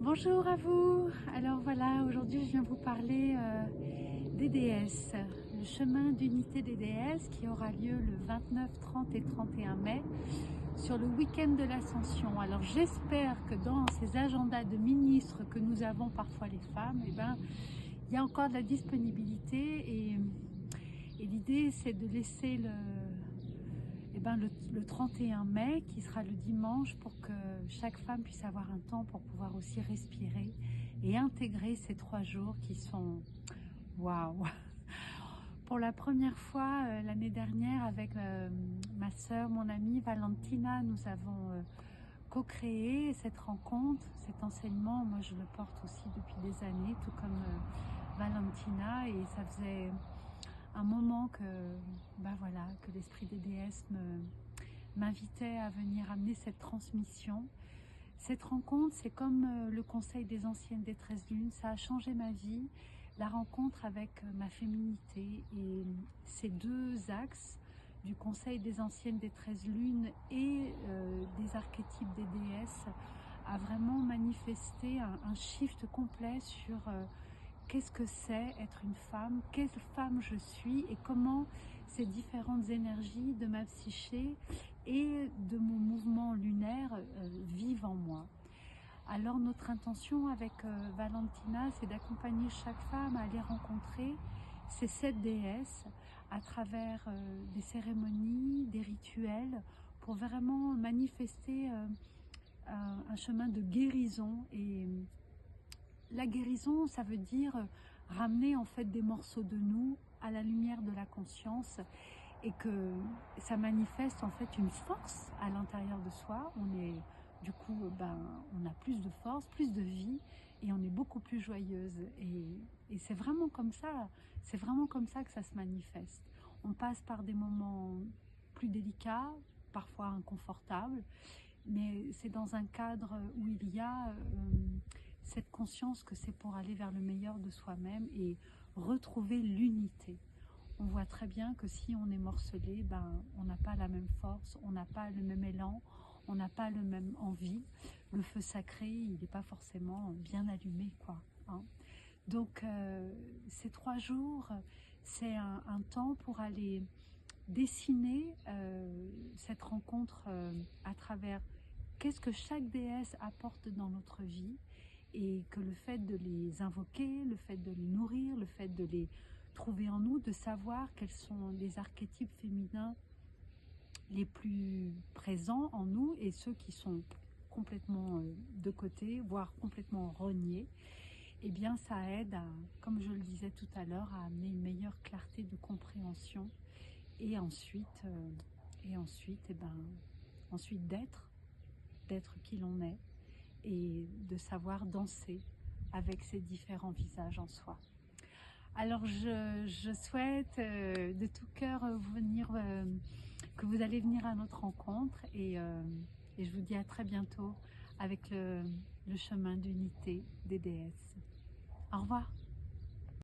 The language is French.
Bonjour à vous. Alors voilà, aujourd'hui je viens vous parler des déesses, le chemin d'unité des déesses qui aura lieu le 29, 30 et 31 mai sur le week-end de l'Ascension. Alors j'espère que dans ces agendas de ministres que nous avons parfois les femmes, il y a encore de la disponibilité et l'idée c'est de laisser le 31 mai, qui sera le dimanche, pour que chaque femme puisse avoir un temps pour pouvoir aussi respirer et intégrer ces 3 jours qui sont waouh. Pour la première fois l'année dernière, avec ma sœur, mon amie Valentina, nous avons co-créé cette rencontre, cet enseignement. Moi je le porte aussi depuis des années, tout comme Valentina, et ça faisait un moment que, voilà, que l'esprit des déesses m'invitait à venir amener cette transmission. Cette rencontre, c'est comme le conseil des anciennes des 13 lunes, ça a changé ma vie, la rencontre avec ma féminité, et ces 2 axes du conseil des anciennes des 13 lunes et des archétypes des déesses a vraiment manifesté un shift complet sur qu'est-ce que c'est être une femme, quelle femme je suis et comment ces différentes énergies de ma psyché et de mon mouvement lunaire vivent en moi. Alors notre intention avec Valentina, c'est d'accompagner chaque femme à aller rencontrer ces 7 déesses à travers des cérémonies, des rituels, pour vraiment manifester un chemin de guérison. Et la guérison, ça veut dire ramener en fait des morceaux de nous à la lumière de la conscience, et que ça manifeste en fait une force à l'intérieur de soi. On est du coup, on a plus de force, plus de vie, et on est beaucoup plus joyeuse. Et c'est vraiment comme ça, que ça se manifeste. On passe par des moments plus délicats, parfois inconfortables, mais c'est dans un cadre où il y a cette conscience que c'est pour aller vers le meilleur de soi-même et retrouver l'unité. On voit très bien que si on est morcelé, on n'a pas la même force, on n'a pas le même élan, on n'a pas le même envie. Le feu sacré, il n'est pas forcément bien allumé, quoi, hein. Donc ces 3 jours, c'est un temps pour aller dessiner cette rencontre à travers qu'est-ce que chaque déesse apporte dans notre vie, et que le fait de les invoquer, le fait de les nourrir, le fait de les trouver en nous, de savoir quels sont les archétypes féminins les plus présents en nous et ceux qui sont complètement de côté, voire complètement reniés, eh bien ça aide à, comme je le disais tout à l'heure, à amener une meilleure clarté de compréhension, et ensuite, ensuite d'être qui l'on est, et de savoir danser avec ces différents visages en soi. Alors je souhaite de tout cœur que vous allez venir à notre rencontre, et je vous dis à très bientôt avec le chemin d'unité des déesses. Au revoir.